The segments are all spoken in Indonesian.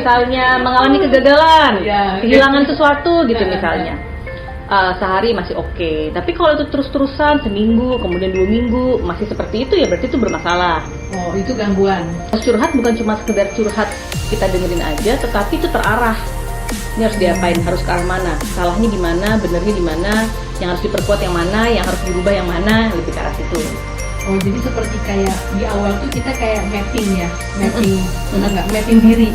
misalnya mengalami kegagalan, kehilangan sesuatu gitu misalnya. Sehari masih oke, tapi kalau itu terus-terusan seminggu, kemudian 2 minggu masih seperti itu ya berarti itu bermasalah. Oh, itu gangguan. Curhat bukan cuma sekedar curhat kita dengerin aja, tetapi itu terarah. Ini harus diapain, harus ke arah mana, salahnya di mana, benernya di mana, yang harus diperkuat yang mana, yang harus dirubah yang mana, lebih ke arah situ. Oh, jadi seperti kayak di awal tuh kita kayak mapping ya, mapping diri.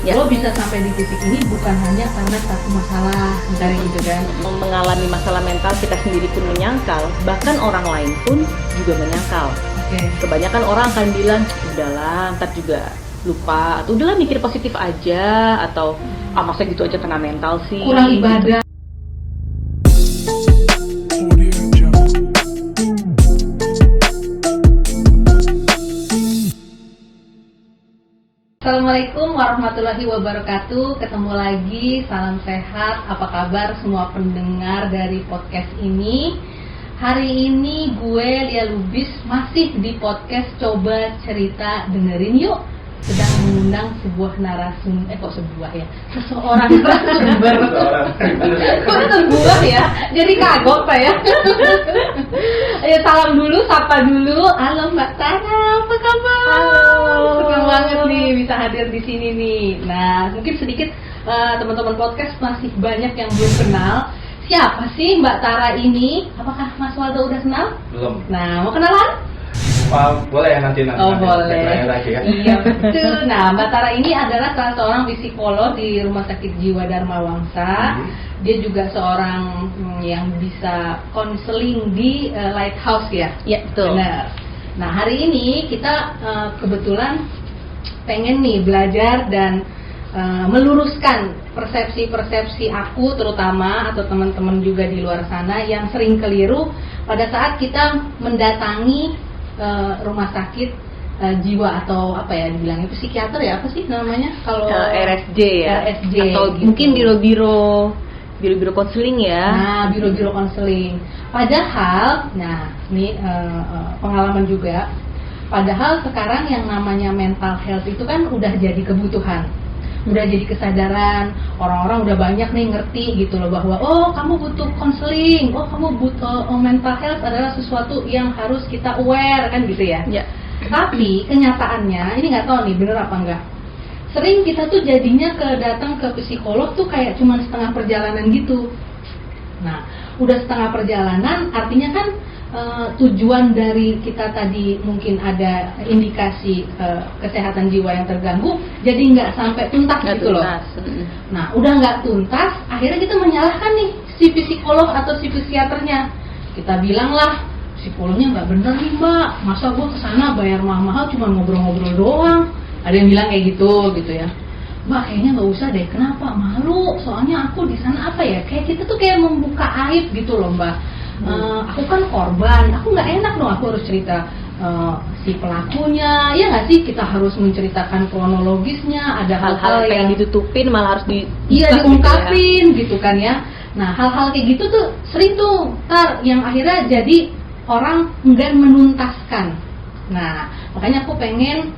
Ya. Lo bisa sampai di titik ini bukan hanya karena satu masalah, misalnya gitu kan. Mengalami masalah mental kita sendiri pun menyangkal, bahkan orang lain pun juga menyangkal. Kebanyakan orang akan bilang, udahlah, ntar juga lupa, atau udahlah mikir positif aja, atau masa gitu aja kena mental sih. Kurang ibadah. Assalamualaikum warahmatullahi wabarakatuh. Ketemu lagi, salam sehat. Apa kabar semua pendengar dari podcast ini? Hari ini gue Lia Lubis masih di podcast Coba Cerita Dengerin Yuk. Sedang mengundang sebuah seseorang narasumber. Kok sebuah ya? Jadi kagok Pak ya. Ayo salam dulu, sapa dulu. Halo Mbak Tara, apa kabar? Halo. Senang banget nih bisa hadir di sini nih. Nah, mungkin sedikit teman-teman podcast masih banyak yang belum kenal. Siapa sih Mbak Tara ini? Apakah Mas Waldo udah kenal? Belum. Nah, mau kenalan? Boleh ya nanti. Oh boleh. Lagi ya. Iya betul. Nah, Mbak Tara ini adalah salah seorang psikolog di Rumah Sakit Jiwa Dharma Wangsa. Dia juga seorang yang bisa konseling di Lighthouse ya. Iya betul. Benar. Nah, hari ini kita kebetulan pengen nih belajar dan meluruskan persepsi-persepsi aku terutama atau teman-teman juga di luar sana yang sering keliru pada saat kita mendatangi rumah sakit jiwa atau apa ya dibilangnya psikiater ya, apa sih namanya kalau RSJ ya, RSJ atau gitu. Mungkin biro-biro konseling ya. Nah, biro-biro konseling. Padahal, nah ini pengalaman juga. Padahal sekarang yang namanya mental health itu kan udah jadi kebutuhan, udah jadi kesadaran, orang-orang udah banyak nih ngerti gitu loh bahwa oh kamu butuh konseling, oh kamu butuh mental health adalah sesuatu yang harus kita aware kan gitu ya. Ya. Tapi kenyataannya ini nggak tahu nih bener apa enggak. Sering kita tuh jadinya datang ke psikolog tuh kayak cuma setengah perjalanan gitu. Nah, udah setengah perjalanan artinya kan tujuan dari kita tadi mungkin ada indikasi kesehatan jiwa yang terganggu, jadi nggak sampai tuntas gitu loh. Nah, udah nggak tuntas, akhirnya kita menyalahkan nih si psikolog atau si psikiaternya. Kita bilang lah, psikolognya nggak bener nih Mbak, masa gue kesana bayar mahal-mahal cuma ngobrol-ngobrol doang. Ada yang bilang kayak gitu ya. Mbak kayaknya nggak usah deh, kenapa? Malu, soalnya aku di sana apa ya? Kayak kita tuh kayak membuka aib gitu loh Mbak. Aku kan korban, aku nggak enak dong aku harus cerita si pelakunya, ya nggak sih, kita harus menceritakan kronologisnya, ada hal-hal yang ditutupin malah harus diungkapin gitu kan ya. Nah hal-hal kayak gitu tuh sering tuh yang akhirnya jadi orang enggan menuntaskan. Nah makanya aku pengen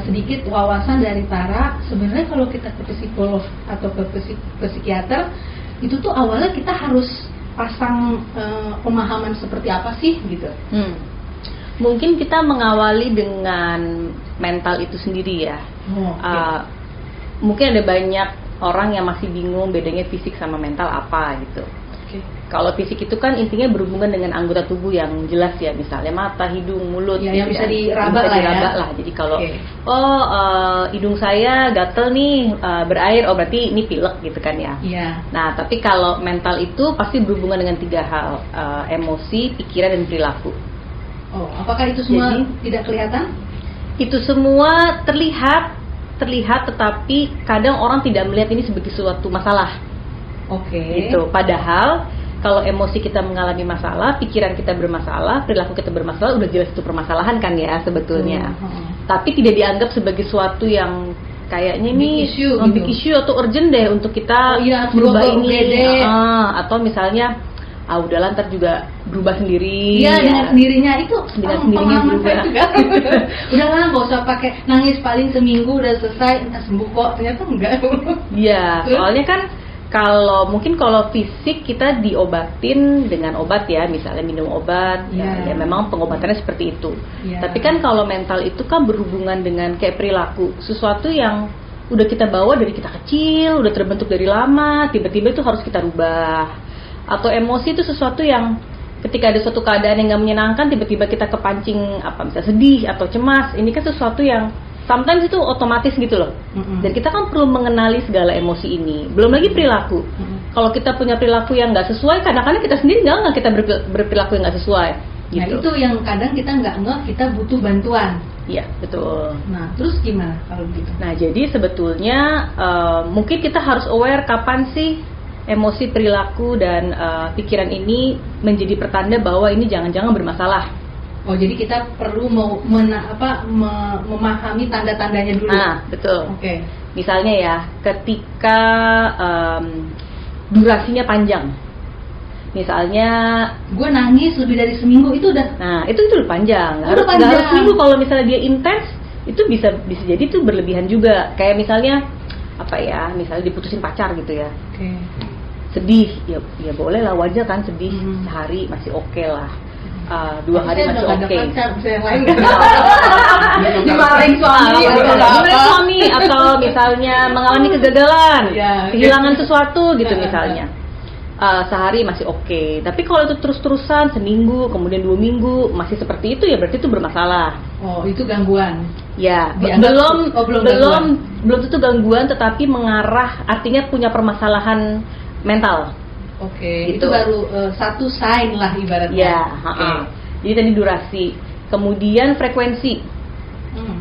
sedikit wawasan dari Tara. Sebenarnya kalau kita ke psikolog atau ke psikiater itu tuh awalnya kita harus pasang pemahaman seperti apa sih gitu. Mungkin kita mengawali dengan mental itu sendiri ya. Mungkin ada banyak orang yang masih bingung bedanya fisik sama mental apa gitu. Kalau fisik itu kan intinya berhubungan dengan anggota tubuh yang jelas ya, misalnya mata, hidung, mulut ya, gitu yang bisa diraba lah. Jadi kalau hidung saya gatel nih berair, oh berarti ini pilek gitu kan ya. Nah tapi kalau mental itu pasti berhubungan dengan 3 hal, emosi, pikiran, dan perilaku. Oh, apakah itu semua tidak kelihatan? Itu semua terlihat tetapi kadang orang tidak melihat ini sebagai suatu masalah. Gitu. Padahal kalau emosi kita mengalami masalah, pikiran kita bermasalah, perilaku kita bermasalah, udah jelas itu permasalahan kan ya sebetulnya. Tapi tidak dianggap sebagai suatu yang kayaknya nih big issue atau urgent deh untuk kita berubah ini. Atau misalnya udahlah ntar juga berubah sendiri. Iya, dengan sendirinya itu dengan sendirinya berubah juga. Udahlah nggak usah pakai nangis, paling seminggu udah selesai, entah sembuh kok, ternyata enggak. Iya, soalnya kan kalau fisik kita diobatin dengan obat ya, misalnya minum obat, ya memang pengobatannya seperti itu. Tapi kan kalau mental itu kan berhubungan dengan kayak perilaku, sesuatu yang udah kita bawa dari kita kecil, udah terbentuk dari lama, tiba-tiba itu harus kita rubah. Atau emosi itu sesuatu yang ketika ada suatu keadaan yang nggak menyenangkan, tiba-tiba kita kepancing misalnya sedih atau cemas, ini kan sesuatu yang sometimes itu otomatis gitu loh. Dan kita kan perlu mengenali segala emosi ini. Belum lagi perilaku. Kalau kita punya perilaku yang nggak sesuai, kadang-kadang kita sendiri nggak kita berperilaku yang nggak sesuai. Gitu. Nah itu yang kadang kita nggak kita butuh bantuan. Iya betul. Nah terus gimana kalau begitu? Nah jadi sebetulnya mungkin kita harus aware kapan sih emosi, perilaku dan pikiran ini menjadi pertanda bahwa ini jangan-jangan bermasalah. Oh, jadi kita perlu memahami tanda-tandanya dulu. Nah, betul. Oke. Misalnya ya, ketika durasinya panjang. Misalnya gue nangis lebih dari seminggu, itu udah. Nah, itu udah panjang. Udah panjang. Nggak harus seminggu, kalau misalnya dia intens, itu bisa jadi itu berlebihan juga. Kayak misalnya misalnya diputusin pacar gitu ya. Oke. Sedih, ya boleh lah, wajar kan sedih. Sehari masih oke lah. 2 hari masih oke. Dimarahin suami atau misalnya mengalami kegagalan, kehilangan sesuatu gitu misalnya. Sehari masih oke. Tapi kalau itu terus-terusan seminggu, kemudian 2 minggu masih seperti itu, ya berarti itu bermasalah. Oh, itu gangguan. Ya, belum tentu gangguan, tetapi mengarah, artinya punya permasalahan mental. Oke, gitu. itu baru satu sign lah ibaratnya. Ya, jadi tadi durasi, kemudian frekuensi.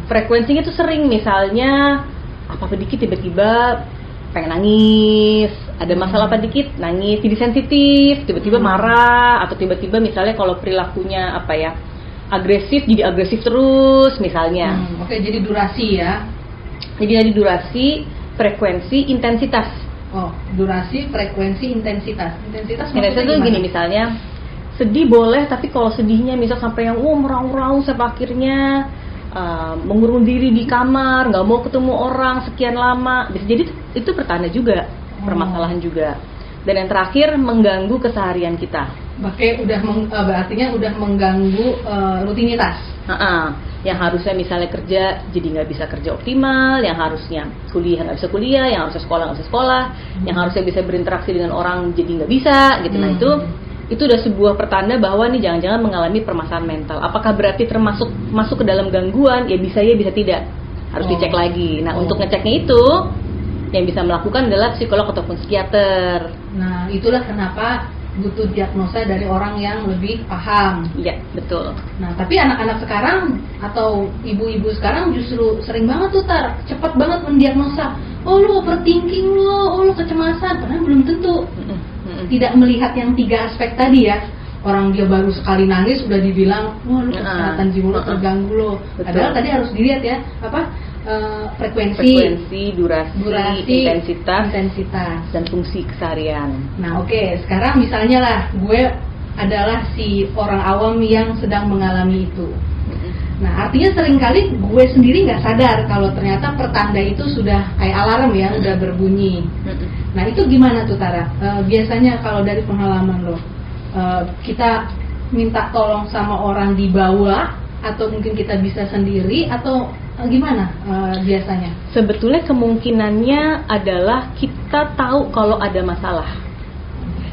Frekuensinya itu sering, misalnya apa-apa dikit tiba-tiba pengen nangis, ada masalah apa dikit nangis, jadi sensitif, tiba-tiba marah, atau tiba-tiba misalnya kalau perilakunya agresif, jadi agresif terus misalnya. Oke, jadi durasi ya. Jadi ada durasi, frekuensi, intensitas. Oh, durasi, frekuensi, intensitas. Intensitas itu gini, misalnya sedih boleh, tapi kalau sedihnya misal sampai yang meraung-raung sampai akhirnya mengurung diri di kamar, nggak mau ketemu orang sekian lama, bisa jadi itu pertanda juga, permasalahan juga. Dan yang terakhir, mengganggu keseharian kita. Berartinya udah mengganggu rutinitas. Yang harusnya misalnya kerja jadi nggak bisa kerja optimal, yang harusnya kuliah nggak bisa kuliah, yang harusnya sekolah nggak bisa sekolah, yang harusnya bisa berinteraksi dengan orang jadi nggak bisa gitu. Nah itu udah sebuah pertanda bahwa nih jangan-jangan mengalami permasalahan mental. Apakah berarti masuk ke dalam gangguan? Ya bisa tidak, harus dicek lagi. Nah untuk ngeceknya itu yang bisa melakukan adalah psikolog ataupun psikiater. Nah itulah kenapa butuh diagnosa dari orang yang lebih paham. Iya, betul. Nah, tapi anak-anak sekarang atau ibu-ibu sekarang justru sering banget tuh cepat banget mendiagnosa. Oh, lu overthinking lo, lu kecemasan, padahal belum tentu. Tidak melihat yang 3 aspek tadi ya. Orang dia baru sekali nangis udah dibilang, wah lu kesehatan jiwa lu terganggu lo. Padahal tadi harus dilihat ya, frekuensi, durasi, intensitas, dan fungsi keseharian. Nah, oke. Sekarang misalnya lah, gue adalah si orang awam yang sedang mengalami itu. Nah, artinya seringkali gue sendiri nggak sadar kalau ternyata pertanda itu sudah kayak alarm ya, udah berbunyi. Nah, itu gimana tuh Tara? Biasanya kalau dari pengalaman lo, kita minta tolong sama orang di bawah, atau mungkin kita bisa sendiri, atau gimana biasanya? Sebetulnya kemungkinannya adalah kita tahu kalau ada masalah.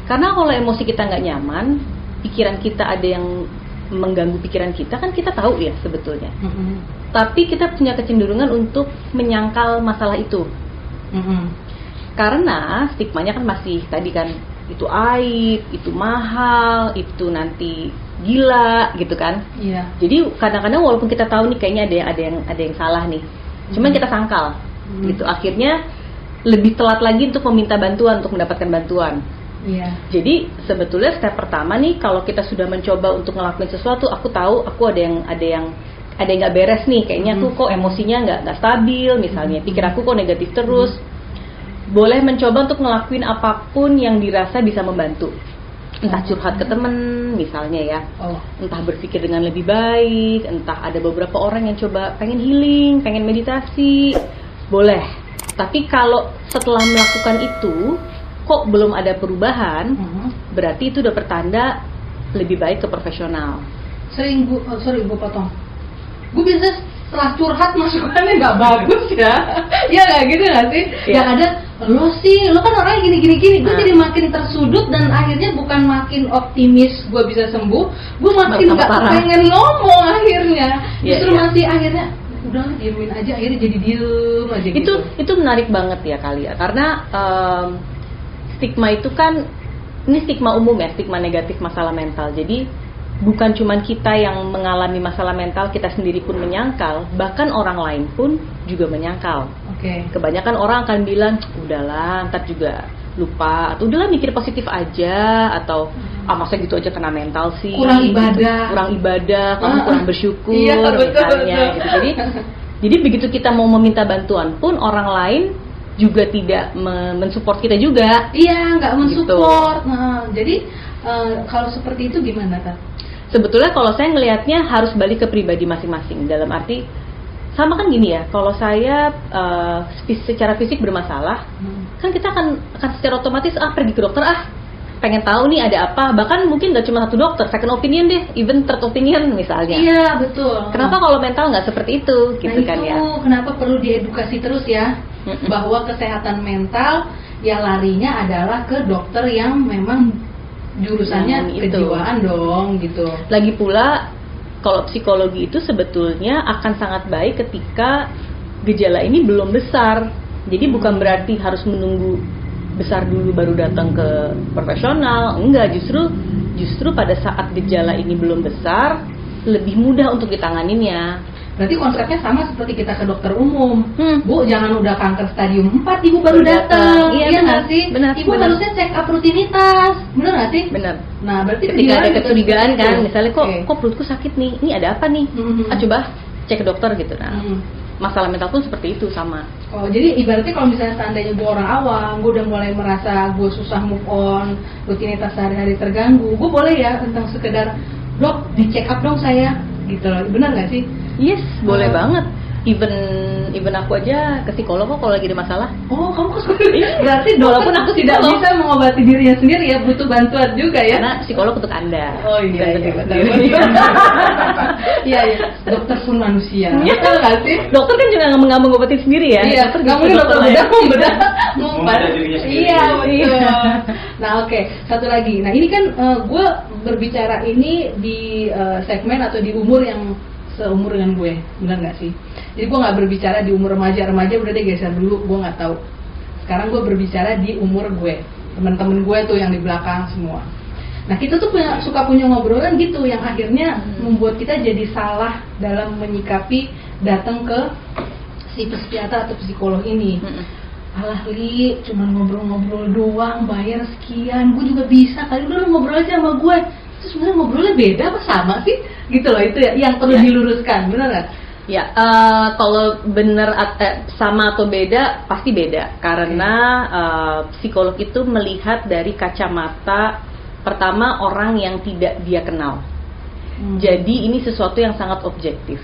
Karena kalau emosi kita nggak nyaman, pikiran kita ada yang mengganggu pikiran kita, kan kita tahu ya sebetulnya. Tapi kita punya kecenderungan untuk menyangkal masalah itu. Karena stigmanya kan masih tadi kan, itu aib, itu mahal, itu nanti gila gitu kan. Iya. Jadi kadang-kadang walaupun kita tahu nih kayaknya ada yang salah nih, cuman kita sangkal gitu. Akhirnya lebih telat lagi untuk meminta bantuan, untuk mendapatkan bantuan. Iya. Jadi sebetulnya step pertama nih, kalau kita sudah mencoba untuk ngelakuin sesuatu, aku tahu aku ada yang nggak beres nih, kayaknya aku kok emosinya nggak stabil misalnya, pikir aku kok negatif terus. Boleh mencoba untuk ngelakuin apapun yang dirasa bisa membantu. Entah curhat ke temen misalnya ya, Oh. entah berpikir dengan lebih baik, entah ada beberapa orang yang coba pengen healing, pengen meditasi, boleh. Tapi kalau setelah melakukan itu kok belum ada perubahan, berarti itu udah pertanda lebih baik ke profesional. Sering gue potong. Gue biasa setelah curhat masukannya nggak bagus ya. Ya nggak gitu nggak sih? Iya. Yang ada lo kan orangnya gini. Gue jadi makin tersudut dan akhirnya bukan makin optimis gue bisa sembuh, gue makin Tambah nggak parah. pengen ngomong akhirnya. Iya, Justru iya. masih akhirnya udah diemin aja, akhirnya jadi diem aja gitu. Itu menarik banget ya kali ya, karena stigma itu kan, ini stigma umum ya, stigma negatif masalah mental. Jadi bukan cuma kita yang mengalami masalah mental, kita sendiri pun menyangkal, bahkan orang lain pun juga menyangkal. Oke. Kebanyakan orang akan bilang, udahlah ntar juga lupa, atau udahlah mikir positif aja, atau masa gitu aja kena mental sih, Kurang ibadah. gitu. Kurang ibadah, kamu kurang bersyukur, Iya, betul, misalnya betul. gitu. Jadi begitu kita mau meminta bantuan pun orang lain juga tidak mensupport kita juga. Iya, nggak mensupport. Gitu. Nah, jadi kalau seperti itu gimana, Kak? Sebetulnya kalau saya ngelihatnya harus balik ke pribadi masing-masing. Dalam arti, sama kan gini ya, kalau saya secara fisik bermasalah, kan kita akan secara otomatis pergi ke dokter, pengen tahu nih ada apa. Bahkan mungkin nggak cuma satu dokter, second opinion deh, even third opinion misalnya. Iya, betul. Kenapa kalau mental nggak seperti itu, gitu kan ya? Kenapa perlu diedukasi terus ya, bahwa kesehatan mental ya larinya adalah ke dokter yang memang jurusannya Itu. kejiwaan dong, gitu. Lagi pula, kalau psikologi itu sebetulnya akan sangat baik ketika gejala ini belum besar. Jadi bukan berarti harus menunggu besar dulu baru datang ke profesional. Enggak, justru pada saat gejala ini belum besar, lebih mudah untuk ditanganinnya. Berarti konsepnya sama seperti kita ke dokter umum. Hmm. Bu, jangan udah kanker stadium 4 ibu baru datang. Iya, Iya benar, nggak sih? benar, Ibu benar. harusnya check up rutinitas. Bener nggak sih? Benar. Nah, berarti Ketika ada juga kecurigaan seperti kan, itu. misalnya Oke. kok perutku sakit nih, ini ada apa nih? Coba cek ke dokter gitu. Nah, masalah mental pun seperti itu sama. Oh, jadi ibaratnya kalau misalnya seandainya gue orang awam, gue udah mulai merasa gue susah move on, rutinitas sehari-hari terganggu, gue boleh ya tentang sekedar, dok, di check up dong saya, gitu loh. Benar nggak sih? Yes, boleh banget. Even aku aja ke psikolog kok kalau lagi ada masalah. Oh, kamu ke psikolog? Berarti Walaupun dokter aku tidak psikolog. bisa mengobati dirinya sendiri ya, butuh bantuan juga ya. Karena psikolog untuk Anda. Oh iya, Bukan iya, untuk benar. diri. Iya, iya. Dokter pun manusia. Iya. Betul nggak sih? Dokter kan juga nggak mengobatin sendiri ya. Iya, Dokter nggak justru mungkin dokter lain. bedah membedah Membedah dirinya sendiri. Iya, betul. Iya. Nah, oke. Satu lagi. Nah, ini kan gue berbicara ini di segmen atau di umur yang seumur dengan gue, benar nggak sih? Jadi gue nggak berbicara di umur remaja udah deh geser dulu, gue nggak tahu. Sekarang gue berbicara di umur gue, teman-teman gue tuh yang di belakang semua. Nah, kita tuh suka punya ngobrolan gitu yang akhirnya membuat kita jadi salah dalam menyikapi datang ke si psikiater atau psikolog ini. Alah Li, cuma ngobrol-ngobrol doang, bayar sekian, gue juga bisa kali, udah lu ngobrol aja sama gue. Terus sebenarnya ngobrolnya beda apa sama sih? Gitu loh, itu ya yang perlu diluruskan, benar nggak? Ya, kalau benar sama atau beda pasti beda karena psikolog itu melihat dari kacamata pertama orang yang tidak dia kenal. Jadi ini sesuatu yang sangat objektif.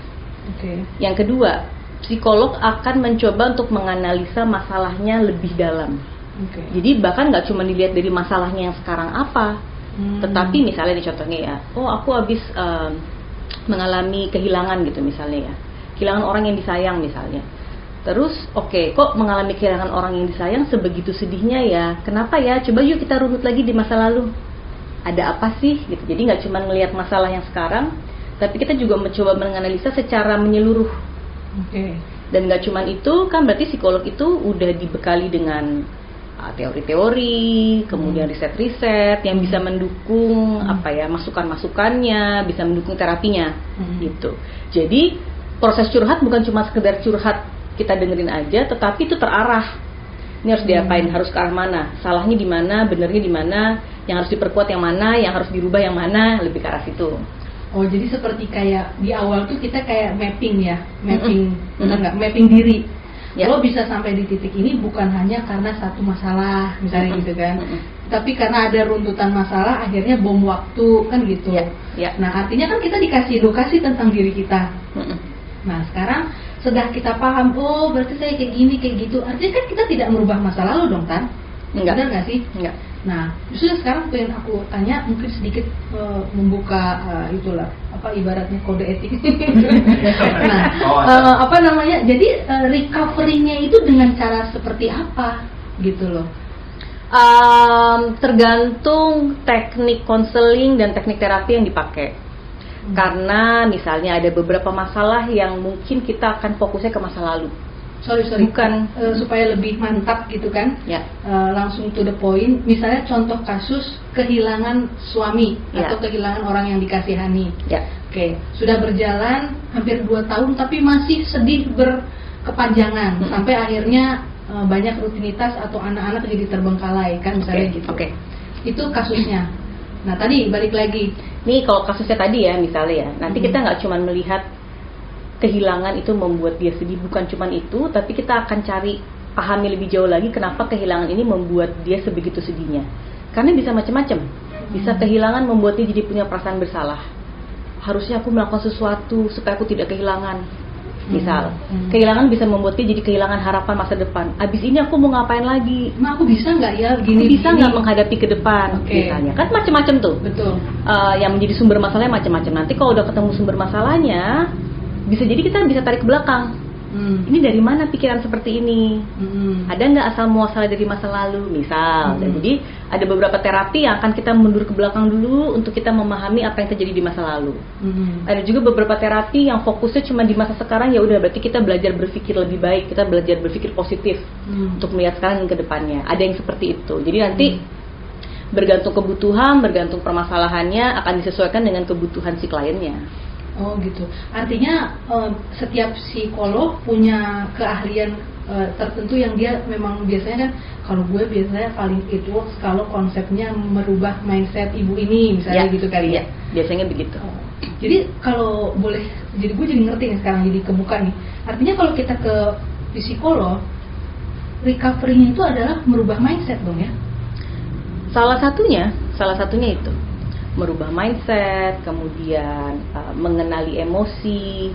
Oke. Yang kedua, psikolog akan mencoba untuk menganalisa masalahnya lebih dalam. Oke. Jadi bahkan nggak cuma dilihat dari masalahnya yang sekarang apa, tetapi misalnya nih contohnya ya, aku habis mengalami kehilangan gitu misalnya ya, kehilangan orang yang disayang misalnya. Terus kok mengalami kehilangan orang yang disayang sebegitu sedihnya ya? Kenapa ya? Coba yuk kita runut lagi di masa lalu. Ada apa sih? Gitu. Jadi nggak cuma melihat masalah yang sekarang, tapi kita juga mencoba menganalisa secara menyeluruh. Oke. Dan nggak cuma itu, kan berarti psikolog itu udah dibekali dengan teori-teori, kemudian riset-riset yang bisa mendukung masukan-masukannya, bisa mendukung terapinya, gitu. Jadi proses curhat bukan cuma sekedar curhat kita dengerin aja, tetapi itu terarah. Ini harus diapain, harus ke arah mana, salahnya di mana, benernya di mana, yang harus diperkuat yang mana, yang harus dirubah yang mana, lebih ke arah situ. Oh, jadi seperti kayak di awal tuh kita kayak mapping ya, benar nggak? Mapping diri. Ya. Lo bisa sampai di titik ini bukan hanya karena satu masalah, misalnya gitu kan. tapi karena ada runtutan masalah akhirnya bom waktu kan gitu. Ya. Nah artinya kan kita dikasih edukasi tentang diri kita. Nah sekarang setelah kita paham, oh berarti saya kayak gini kayak gitu, artinya kan kita tidak merubah masa lalu dong kan? Benar nggak sih? Enggak. Nah, justru sekarang pengen aku tanya mungkin sedikit membuka itulah apa ibaratnya kode etik. Nah, apa namanya? Jadi recovery-nya itu dengan cara seperti apa gitu loh? Tergantung teknik konseling dan teknik terapi yang dipakai. Karena misalnya ada beberapa masalah yang mungkin kita akan fokusnya ke masa lalu. Sorry. Bukan supaya lebih mantap gitu kan? Ya. Langsung to the point. Misalnya contoh kasus kehilangan suami atau kehilangan orang yang dikasihani. Ya. Oke, sudah berjalan hampir 2 tahun tapi masih sedih berkepanjangan sampai akhirnya banyak rutinitas atau anak-anak jadi terbengkalai kan misalnya gitu. Itu kasusnya. Nah tadi balik lagi. Nih kalau kasusnya tadi ya misalnya ya, nanti kita nggak cuma melihat kehilangan itu membuat dia sedih, bukan cuma itu, tapi kita akan cari pahami lebih jauh lagi kenapa kehilangan ini membuat dia sebegitu sedihnya. Karena bisa macam-macam. Bisa kehilangan membuat dia jadi punya perasaan bersalah. Harusnya aku melakukan sesuatu supaya aku tidak kehilangan. Misal, kehilangan bisa membuat dia jadi kehilangan harapan masa depan. Abis ini aku mau ngapain lagi? Aku bisa nggak ya gini? Bisa nggak menghadapi ke depan? Misalnya, kan macam-macam tuh. Betul. Yang menjadi sumber masalahnya macam-macam. Nanti kalau udah ketemu sumber masalahnya, bisa jadi kita bisa tarik ke belakang. Ini dari mana pikiran seperti ini? Ada nggak asal muasal dari masa lalu? Misal, dan jadi ada beberapa terapi yang akan kita mundur ke belakang dulu untuk kita memahami apa yang terjadi di masa lalu. Ada juga beberapa terapi yang fokusnya cuma di masa sekarang. Ya udah, berarti kita belajar berpikir lebih baik, kita belajar berpikir positif untuk melihat sekarang dan ke depannya. Ada yang seperti itu. Jadi nanti bergantung kebutuhan, bergantung permasalahannya akan disesuaikan dengan kebutuhan si kliennya. Oh gitu. Artinya setiap psikolog punya keahlian tertentu yang dia memang biasanya kan, kalau gue biasanya paling it works kalau konsepnya merubah mindset ibu ini misalnya gitu kali ya. Biasanya begitu. Jadi kalau boleh, jadi gue jadi ngerti nih sekarang, jadi kebuka nih. Artinya kalau kita ke psikolog, recovery-nya itu adalah merubah mindset dong ya? Salah satunya itu. Merubah mindset, kemudian mengenali emosi,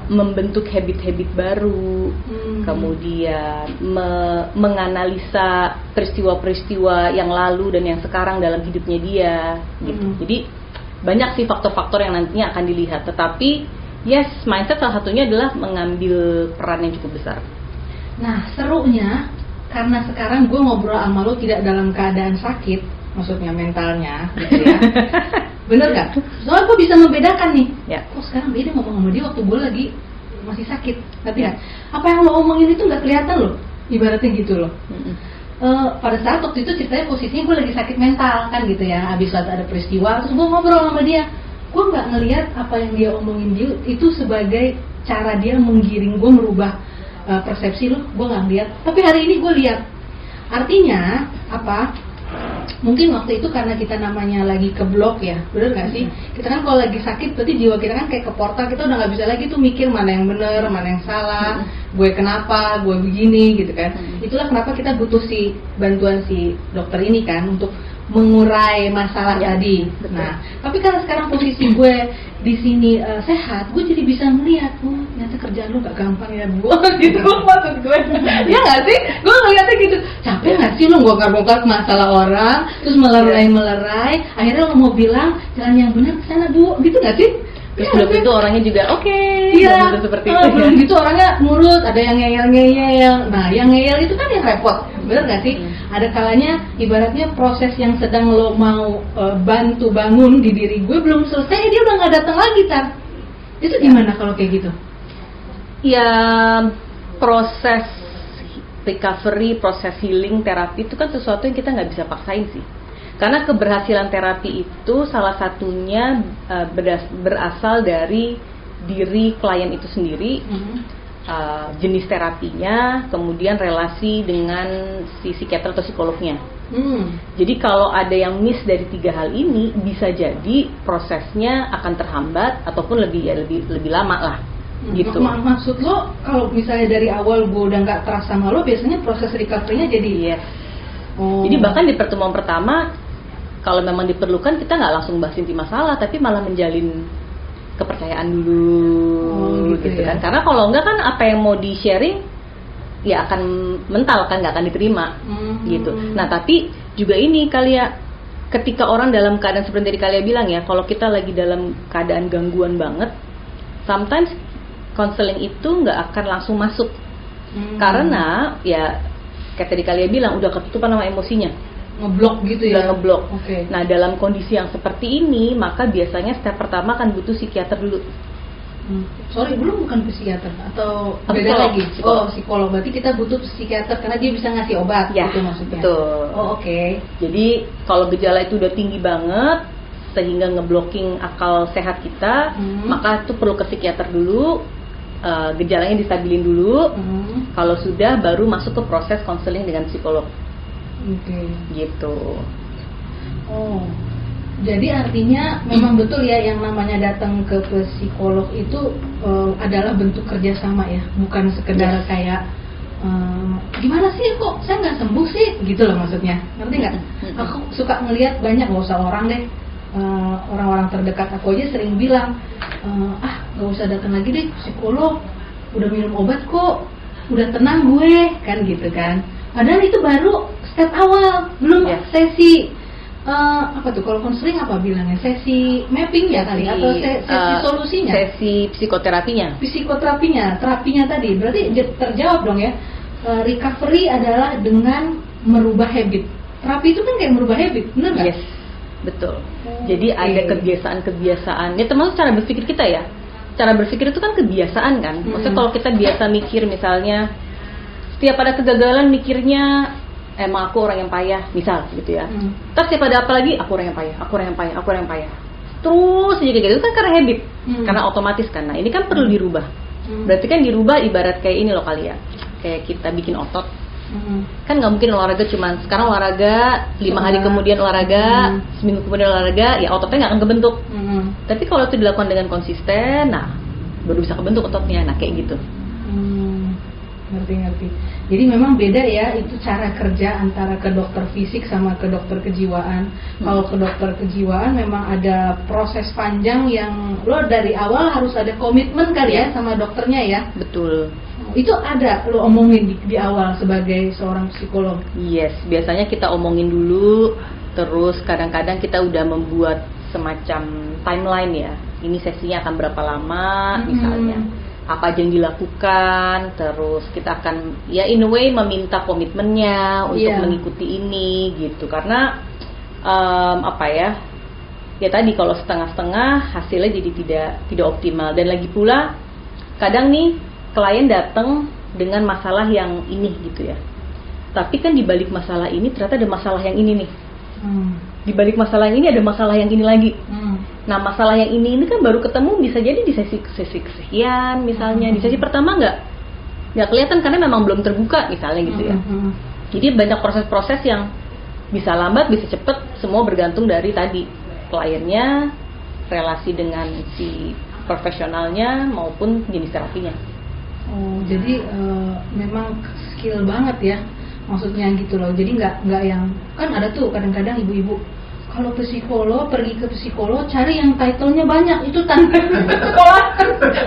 membentuk habit-habit baru, kemudian menganalisa peristiwa-peristiwa yang lalu dan yang sekarang dalam hidupnya dia, gitu. Jadi banyak sih faktor-faktor yang nantinya akan dilihat. Tetapi yes, mindset salah satunya adalah mengambil peran yang cukup besar. Nah serunya, karena sekarang gue ngobrol sama lo tidak dalam keadaan sakit, maksudnya mentalnya gitu ya. Bener gak? Soalnya gue bisa membedakan nih. Oh sekarang beda ngomong sama dia waktu gue lagi masih sakit. Ngerti gak? Apa yang lo omongin itu gak kelihatan loh, ibaratnya gitu loh. Pada saat waktu itu ceritanya posisinya gue lagi sakit mental kan gitu ya. Habis ada peristiwa, terus gue ngobrol sama dia. Gue gak ngelihat apa yang dia omongin dia itu sebagai cara dia menggiring gue merubah persepsi lo. Gue gak ngelihat. Tapi hari ini gue lihat. Artinya apa? Mungkin waktu itu karena kita namanya lagi keblok ya, bener gak sih? Kita kan kalau lagi sakit berarti jiwa kita kan kayak ke portal, kita udah gak bisa lagi tuh mikir mana yang bener, mana yang salah, gue kenapa, gue begini gitu kan. Itulah kenapa kita butuh si bantuan si dokter ini kan untuk mengurai masalah tadi. Nah, tapi karena sekarang posisi gue di sini sehat, gue jadi bisa melihat, ternyata kerjaan lu gak gampang ya bu, gitu maksud gue. Ya nggak sih? Gue ngeliatnya gitu, capek nggak sih lu bongkar-bongkar masalah orang, terus melerai, akhirnya lu mau bilang jalan yang benar ke sana bu, gitu nggak sih? Terus belum itu orangnya juga iya, seperti itu belum gitu orangnya nurut, ada yang ngeyel. Nah, yang ngeyel itu kan yang repot, bener nggak sih? Ada kalanya ibaratnya proses yang sedang lo mau bantu bangun di diri gue belum selesai, dia udah nggak datang lagi, Tar. Itu gimana kalau kayak gitu? Ya, proses recovery, proses healing, terapi itu kan sesuatu yang kita nggak bisa paksain sih. Karena keberhasilan terapi itu salah satunya berasal dari diri klien itu sendiri, jenis terapinya, kemudian relasi dengan si psikiater atau psikolognya. Jadi kalau ada yang miss dari 3 hal ini, bisa jadi prosesnya akan terhambat ataupun lebih lama lah. Gitu. Maksud lo kalau misalnya dari awal gue udah nggak terasa sama lo, biasanya proses recovery-nya jadi Jadi bahkan di pertemuan pertama, kalau memang diperlukan kita nggak langsung bahas inti masalah, tapi malah menjalin kepercayaan dulu, gitu kan. Karena kalau enggak kan apa yang mau di sharing ya akan mental kan, nggak akan diterima, gitu. Nah tapi juga ini kali ya, ketika orang dalam keadaan seperti tadi Kalia bilang ya, kalau kita lagi dalam keadaan gangguan banget, sometimes counseling itu nggak akan langsung masuk, karena ya kayak tadi Kalia bilang udah ketutupan sama emosinya, ngeblok gitu ya. Udah ngeblok. Okay. Nah dalam kondisi yang seperti ini, maka biasanya step pertama kan butuh psikiater dulu. Sorry, belum bukan psikiater atau beda psikolog, lagi? psikolog. Psikolog. Berarti kita butuh psikiater karena dia bisa ngasih obat, Ya, gitu maksudnya. betul. Oke. Jadi kalau gejala itu udah tinggi banget sehingga ngeblocking akal sehat kita, maka itu perlu ke psikiater dulu. Gejalanya distabilin dulu. Kalau sudah baru masuk ke proses konseling dengan psikolog. Gitu. Jadi artinya memang betul ya, yang namanya datang ke psikolog itu adalah bentuk kerjasama ya, bukan sekedar kayak gimana sih kok saya nggak sembuh sih, gitu loh maksudnya, ngerti nggak? Aku suka ngelihat banyak, nggak usah orang deh, orang-orang terdekat aku aja sering bilang, nggak usah datang lagi deh psikolog, udah minum obat kok, udah tenang gue, kan gitu kan. Padahal itu baru step awal, belum sesi apa tuh kalau konseling apa bilangnya, sesi mapping ya kali, atau sesi solusinya, sesi psikoterapinya, terapinya tadi. Berarti terjawab dong ya. Recovery adalah dengan merubah habit. Terapi itu kan kayak merubah habit, benar nggak? Yes, betul. Jadi ada kebiasaan-kebiasaan. Ya termasuk cara berpikir kita ya. Cara berpikir itu kan kebiasaan kan. Maksudnya kalau kita biasa mikir misalnya setiap ada kegagalan mikirnya emang aku orang yang payah, misal gitu ya. Terus setiap ada apa lagi, aku orang yang payah. Terus aja kayak gitu, itu kan karena habit, karena otomatis kan. Nah ini kan perlu dirubah. Berarti kan dirubah ibarat kayak ini loh kali ya, kayak kita bikin otot. Kan nggak mungkin olahraga cuman sekarang olahraga, 5 hari kemudian olahraga, seminggu kemudian olahraga, ya ototnya nggak akan kebentuk. Tapi kalau itu dilakukan dengan konsisten, nah baru bisa kebentuk ototnya. Nah kayak gitu. Ngerti. Jadi memang beda ya itu cara kerja antara ke dokter fisik sama ke dokter kejiwaan. Kalau ke dokter kejiwaan memang ada proses panjang yang lo dari awal harus ada komitmen kali ya sama dokternya ya. Betul. Itu ada lo omongin di awal sebagai seorang psikolog. Yes, biasanya kita omongin dulu, terus kadang-kadang kita udah membuat semacam timeline ya. Ini sesinya akan berapa lama misalnya. Apa aja yang dilakukan, terus kita akan ya in a way meminta komitmennya untuk mengikuti ini gitu, karena ya tadi kalau setengah-setengah hasilnya jadi tidak optimal. Dan lagi pula kadang nih klien datang dengan masalah yang ini gitu ya, tapi kan di balik masalah ini ternyata ada masalah yang ini nih. Di balik masalah yang ini ada masalah yang ini lagi. Nah masalah yang ini kan baru ketemu bisa jadi di sesi kesekian misalnya, di sesi pertama nggak kelihatan karena memang belum terbuka misalnya gitu ya. Jadi banyak proses-proses yang bisa lambat bisa cepet, semua bergantung dari tadi kliennya, relasi dengan si profesionalnya maupun jenis terapinya. Jadi memang skill banget ya maksudnya gitu loh. Jadi nggak yang kan ada tuh kadang-kadang ibu-ibu kalau psikolog, pergi ke psikolog cari yang title-nya banyak, itu tanda sekolah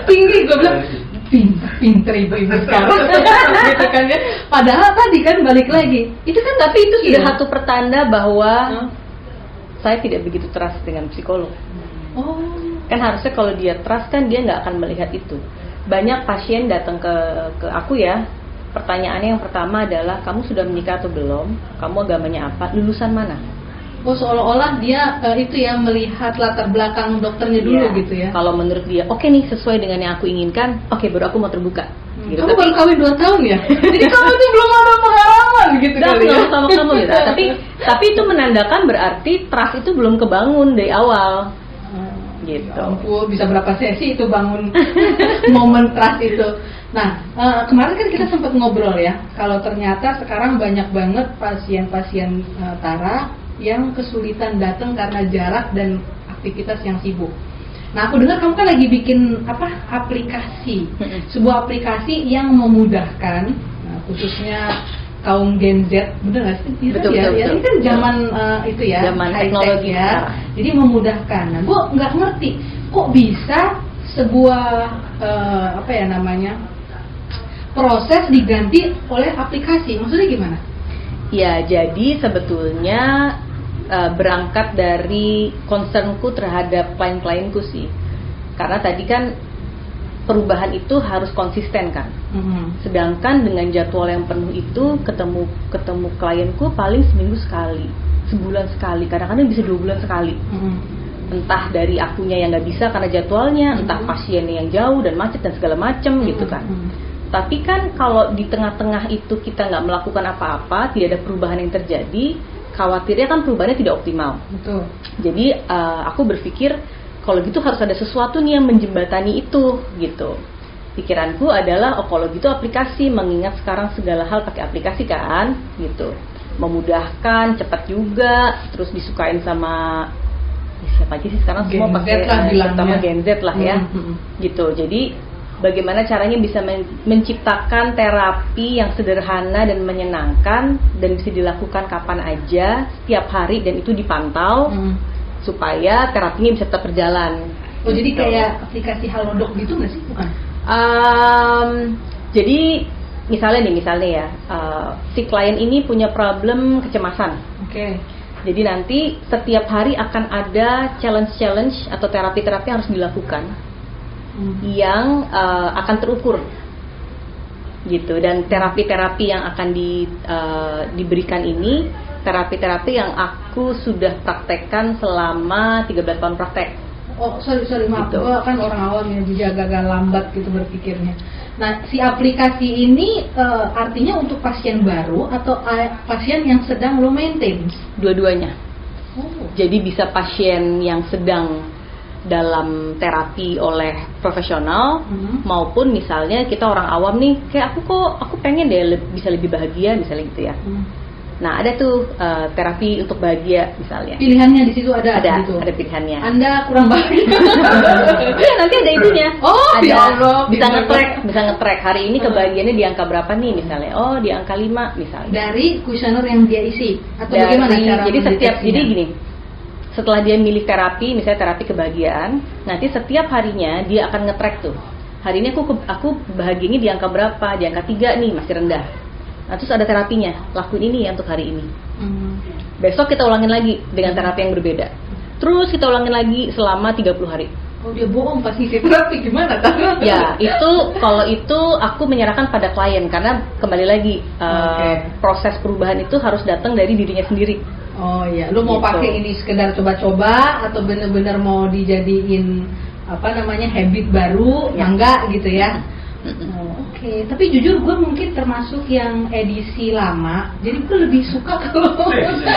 tinggi. Gue bilang pinter ibu-ibu sekarang gitu kan ya. Padahal tadi kan balik lagi itu kan, tapi itu sudah satu pertanda bahwa saya tidak begitu trust dengan psikolog. Kan harusnya kalau dia trust kan dia nggak akan melihat itu. Banyak pasien datang ke aku ya, pertanyaannya yang pertama adalah kamu sudah menikah atau belum, kamu agamanya apa, lulusan mana. Seolah-olah dia itu ya melihat latar belakang dokternya dulu gitu ya. Kalau menurut dia oke nih sesuai dengan yang aku inginkan, oke baru aku mau terbuka. Gitu. Kamu baru kawin 2 tahun ya? Jadi kamu tuh belum ada pengalaman gitu kali ya? Sama kamu gitu. Tapi itu menandakan berarti trust itu belum kebangun dari awal. Gitu. Ya ampun, bisa berapa sesi itu bangun momen trust itu. Nah, kemarin kan kita sempat ngobrol ya, kalau ternyata sekarang banyak banget pasien-pasien Tara yang kesulitan datang karena jarak dan aktivitas yang sibuk. Nah, aku dengar kamu kan lagi bikin aplikasi, sebuah aplikasi yang memudahkan, khususnya kaum Gen Z, bener nggak sih? Betul, ya, betul, ya, betul. ini kan zaman itu ya, Zaman high-tech teknologi ya, sekarang. jadi memudahkan. Nah, gue nggak ngerti kok bisa sebuah apa ya namanya proses diganti oleh aplikasi, maksudnya gimana? Ya, jadi sebetulnya berangkat dari concernku terhadap klien-klienku sih. Karena tadi kan perubahan itu harus konsisten kan. Sedangkan dengan jadwal yang penuh itu ketemu klienku paling seminggu sekali, sebulan sekali, kadang-kadang bisa 2 bulan sekali. Entah dari akunya yang nggak bisa karena jadwalnya, entah pasiennya yang jauh dan macet dan segala macem gitu kan. Tapi kan kalau di tengah-tengah itu kita nggak melakukan apa-apa, tidak ada perubahan yang terjadi, khawatirnya kan perubahannya tidak optimal. Betul. Jadi aku berpikir kalau gitu harus ada sesuatu nih yang menjembatani itu gitu. Pikiranku adalah kalau gitu aplikasi, mengingat sekarang segala hal pakai aplikasi kan gitu. Memudahkan, cepat juga, terus disukain sama siapa aja sih sekarang semua pakai terutama Gen Z lah ya. Gitu. Jadi bagaimana caranya bisa menciptakan terapi yang sederhana dan menyenangkan dan bisa dilakukan kapan aja setiap hari dan itu dipantau supaya terapinya bisa tetap berjalan. Oh jadi kayak aplikasi Halodoc gitu nggak sih? Bukan? Jadi misalnya ya si klien ini punya problem kecemasan. Oke. Jadi nanti setiap hari akan ada challenge atau terapi-terapi yang harus dilakukan yang akan terukur gitu, dan terapi-terapi yang akan diberikan ini terapi-terapi yang aku sudah praktekkan selama 13 tahun praktek. Oh sorry maaf, gitu. Gue kan orang awam yang juga agak lambat gitu berpikirnya. Nah si aplikasi ini artinya untuk pasien baru atau pasien yang sedang lo maintain? Dua-duanya. Jadi bisa pasien yang sedang dalam terapi oleh profesional maupun misalnya kita orang awam nih, kayak aku pengen deh bisa lebih bahagia misalnya gitu ya. Nah ada tuh terapi untuk bahagia misalnya. Pilihannya di situ ada gitu. Ada pilihannya. Anda kurang bahagia. Iya nanti ada itunya. Oh ada, ya Allah. Bisa nge-track hari ini kebahagiaannya di angka berapa nih misalnya. Oh di angka 5 misalnya. Dari kuesioner yang dia isi atau bagaimana cara? Jadi gini. Setelah dia milih terapi, misalnya terapi kebahagiaan, nanti setiap harinya dia akan nge-track tuh. Hari ini aku bahagianya di angka berapa? Di angka 3 nih, masih rendah. Nah, terus ada terapinya, lakuin ini ya untuk hari ini. Besok kita ulangin lagi dengan terapi yang berbeda. Terus kita ulangin lagi selama 30 hari. Oh dia bohong pasti terapi gimana? Ya, kalau itu aku menyerahkan pada klien karena kembali lagi proses perubahan itu harus datang dari dirinya sendiri. Oh iya, lu mau gitu. pakai ini sekedar coba-coba atau bener-bener mau dijadiin habit baru, ya enggak gitu ya. Oke. Tapi jujur gue mungkin termasuk yang edisi lama, jadi gue lebih suka kalau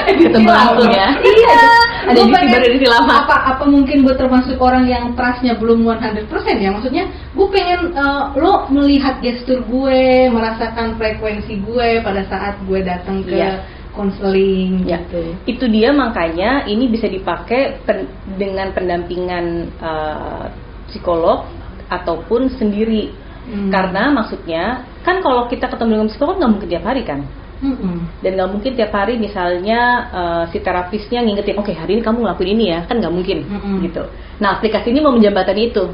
edisi lama ya. Iya. Ada edisi baru, edisi lama. Apa mungkin gue termasuk orang yang trustnya belum 100% ya? Maksudnya gue pengen lo melihat gestur gue, merasakan frekuensi gue pada saat gue datang ke konseling gitu. Itu dia, makanya ini bisa dipakai dengan pendampingan psikolog ataupun sendiri. Karena maksudnya kan kalau kita ketemu dengan psikolog nggak mungkin tiap hari kan. Dan nggak mungkin tiap hari misalnya si terapisnya ngingetin, oke, hari ini kamu ngelakuin ini ya, kan nggak mungkin gitu. Nah aplikasi ini mau menjembatani itu.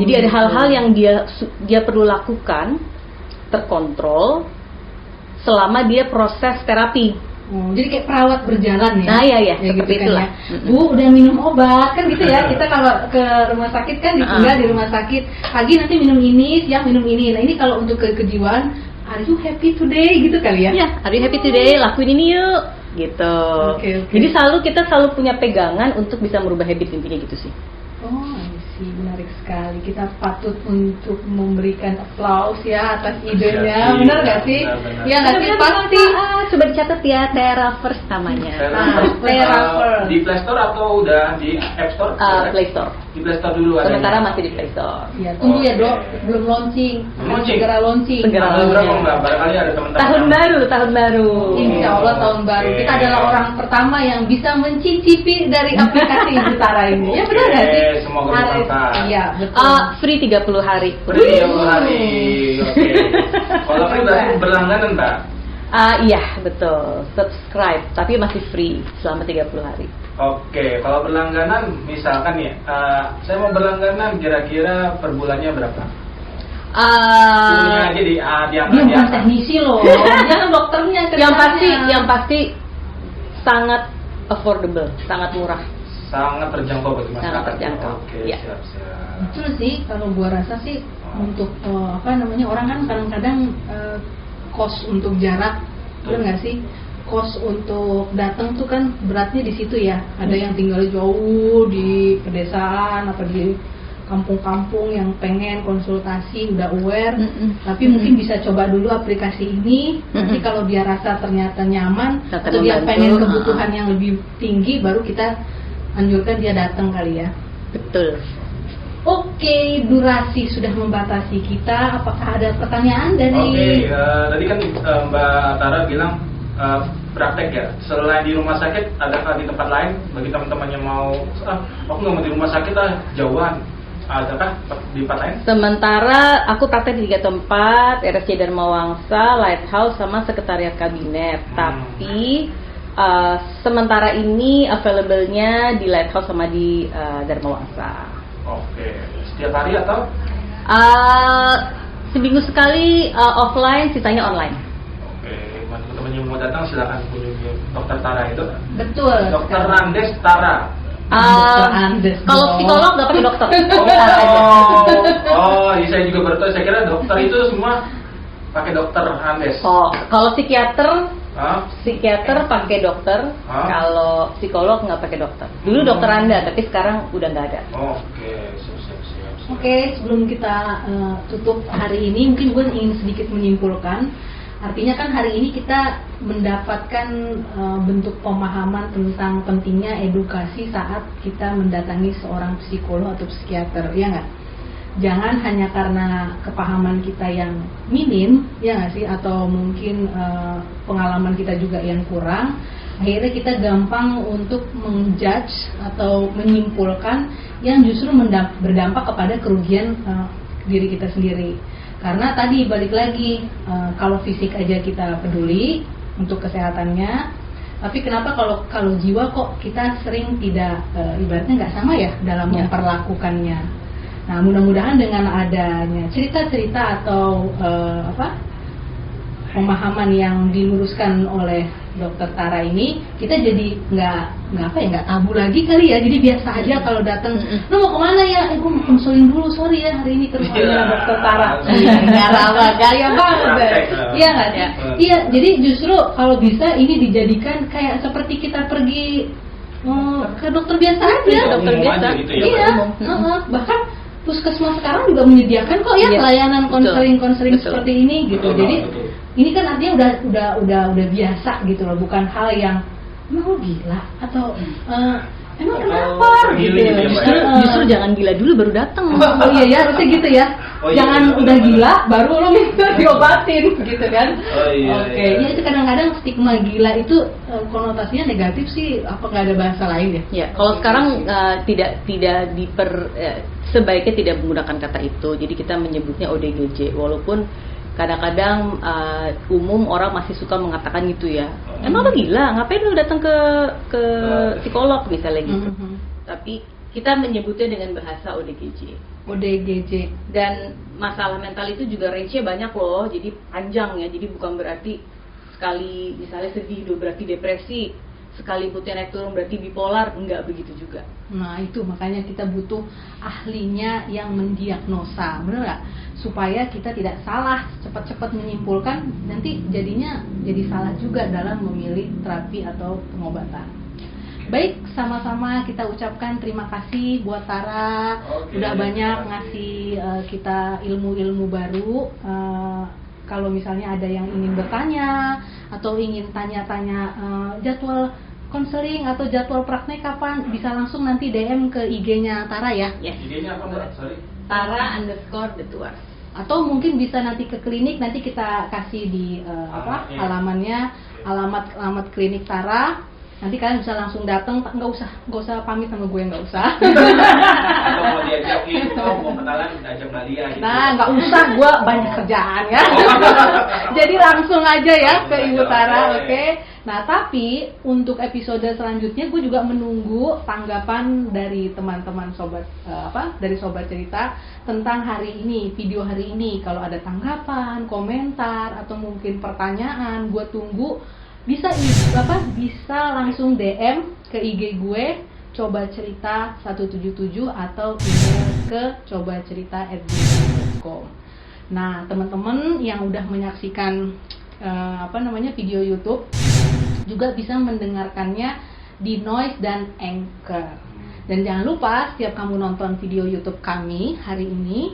Jadi ada hal-hal yang dia perlu lakukan terkontrol selama dia proses terapi. Jadi kayak perawat berjalan ya. Nah ya seperti gitu itulah. Kan, ya. Bu udah minum obat kan gitu ya. Kita kalau ke rumah sakit kan ditinggal di rumah sakit. Pagi nanti minum ini, siang minum ini. Nah ini kalau untuk kejiwaan, are you happy today gitu kali ya? Iya, are you happy today? Lakuin ini yuk gitu. Okay. Jadi kita selalu punya pegangan untuk bisa merubah habit, intinya gitu sih. Oh, sih menarik sekali. Kita patut untuk memberikan aplaus ya atas idenya. Benar nggak sih? Iya nggak sih? Pasti. Coba dicatat ya, Theraverse namanya. Theraverse. Di Play Store atau udah di App Store? Play Store. Di Play Store dulu ada. Sementara masih di Play Store. Ya, tunggu ya Dok, belum launching. Segera launching. Tanggal berapa Mbak? Barangkali ada teman-teman. Tahun baru. Insya Allah tahun baru. Kita adalah orang pertama yang bisa mencicipi dari aplikasi Utara ini. Ya benar nggak sih? Semoga bermanfaat. Iya betul. Free 30 hari. Free 30 hari. Oke. Kalau free berarti berlangganan Mbak? Iya, betul. Subscribe, tapi masih free selama 30 hari. Oke, kalau berlangganan, misalkan ya, saya mau berlangganan kira-kira per bulannya berapa? Turunnya aja di Dia bukan teknisi loh, dia kan dokternya. Yang pasti sangat affordable, sangat murah. Sangat terjangkau bagi masyarakat. Sangat terjangkau. Oke, Ya. siap. Betul sih, kalau gua rasa sih untuk orang kan kadang-kadang kos untuk jarak, benar nggak sih? Kos untuk datang tuh kan beratnya di situ ya. Ada yang tinggal jauh di pedesaan atau di kampung-kampung yang pengen konsultasi udah aware, tapi mungkin bisa coba dulu aplikasi ini. Nanti kalau dia rasa ternyata nyaman atau dia pengen kebutuhan yang lebih tinggi, baru kita anjurkan dia datang kali ya. Betul. Oke, durasi sudah membatasi kita. Apakah ada pertanyaan dari? Oke, tadi kan Mbak Tara bilang praktek ya. Selain di rumah sakit, adakah di tempat lain bagi teman-teman yang mau? Aku nggak mau di rumah sakit jauhan. Adakah di tempat lain? Sementara aku praktek di 3 tempat, RSC Dharma Wangsa, Lighthouse, sama Sekretariat Kabinet. Tapi sementara ini available-nya di Lighthouse sama di Dharma Wangsa. Oke, setiap hari atau? Seminggu sekali offline, sisanya online. Oke, teman-teman yang mau datang silakan kunjungi Dokter Tara itu. Betul. Dokter Andes Tara. Kalau psikolog nggak pakai dokter. Iya, saya juga baru tahu. Saya kira dokter itu semua pakai dokter Andes. Kalau psikiater pakai dokter. Kalau psikolog nggak pakai dokter. Dulu dokter Anda, tapi sekarang udah nggak ada. Oke, siap. Oke, sebelum kita tutup hari ini, mungkin gue ingin sedikit menyimpulkan. Artinya kan hari ini kita mendapatkan bentuk pemahaman tentang pentingnya edukasi saat kita mendatangi seorang psikolog atau psikiater, ya nggak? Jangan hanya karena kepahaman kita yang minim, ya nggak sih? Atau mungkin pengalaman kita juga yang kurang, akhirnya kita gampang untuk menjudge atau menyimpulkan yang justru berdampak kepada kerugian diri kita sendiri. Karena tadi balik lagi, kalau fisik aja kita peduli untuk kesehatannya, tapi kenapa kalau jiwa kok kita sering tidak, ibaratnya nggak sama ya dalam memperlakukannya. Nah, mudah-mudahan dengan adanya cerita-cerita atau pemahaman yang diluruskan oleh Dokter Tara ini, kita jadi nggak tabu lagi kali ya. Jadi biasa aja kalau datang, lu mau kemana ya? Gue mau konseling dulu, sorry ya hari ini ke rumah Dokter Tara. Gaya banget, iya nggak sih? Iya, jadi justru kalau bisa ini dijadikan kayak seperti kita pergi ke dokter biasa aja. Dokter biasa, gitu ya, iya. Bahkan puskesmas sekarang juga menyediakan kok ya layanan konseling seperti ini gitu. Jadi ini kan artinya udah biasa gitu loh, bukan hal yang emang gila atau emang kenapa gitu. Justru jangan gila dulu baru datang. Oh iya ya, harusnya gitu ya. Jangan udah gila baru lo minta diobatin gitu kan. Oke. Ya itu kadang-kadang stigma gila itu konotasinya negatif sih. Apa nggak ada bahasa lain ya? Ya, kalau sekarang tidak sebaiknya tidak menggunakan kata itu. Jadi kita menyebutnya ODGJ, walaupun kadang-kadang umum orang masih suka mengatakan gitu ya. Emang lo gila? Ngapain lo datang ke psikolog misalnya gitu. Tapi kita menyebutnya dengan bahasa ODGJ. Dan masalah mental itu juga range-nya banyak loh. Jadi panjang ya. Jadi bukan berarti sekali misalnya sedih itu berarti depresi, sekali putih naik turun berarti bipolar, enggak begitu juga. Nah itu makanya kita butuh ahlinya yang mendiagnosa, benar nggak? Supaya kita tidak salah cepat-cepat menyimpulkan, nanti jadinya jadi salah juga dalam memilih terapi atau pengobatan. Baik, sama-sama kita ucapkan terima kasih buat Tara, udah banyak ngasih kita ilmu-ilmu baru. Kalau misalnya ada yang ingin bertanya atau ingin tanya-tanya jadwal konseling atau jadwal praktek kapan, bisa langsung nanti DM ke IG-nya Tara ya. Yes. IG-nya apa Mbak? Sorry. Tara_Detuars. Atau mungkin bisa nanti ke klinik, nanti kita kasih di halamannya, alamat klinik Tara. Nanti kalian bisa langsung datang, nggak usah pamit sama gue, nggak usah. Atau mau diajakin, mau kenalan, ajak Nadia gitu. Nah, nggak usah, gue banyak kerjaan ya. Jadi langsung aja ya ke Ibu Tara, oke? Nah, tapi untuk episode selanjutnya gue juga menunggu tanggapan dari teman-teman sobat dari Sobat Cerita tentang hari ini, video hari ini. Kalau ada tanggapan, komentar atau mungkin pertanyaan, gue tunggu. Bisa langsung DM ke IG gue Coba Cerita 177 atau email ke cobacerita@gmail.com. Nah, teman-teman yang udah menyaksikan video YouTube juga bisa mendengarkannya di Noise dan Anchor. Dan jangan lupa setiap kamu nonton video YouTube kami hari ini,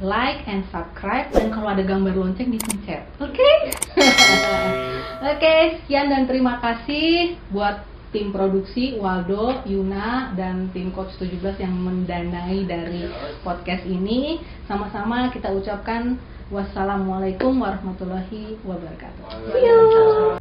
like and subscribe, dan kalau ada gambar lonceng dipencet. Oke? Oke, sekian dan terima kasih buat tim produksi Waldo, Yuna, dan tim Coach 17 yang mendanai dari podcast ini. Sama-sama kita ucapkan wassalamualaikum warahmatullahi wabarakatuh. See you.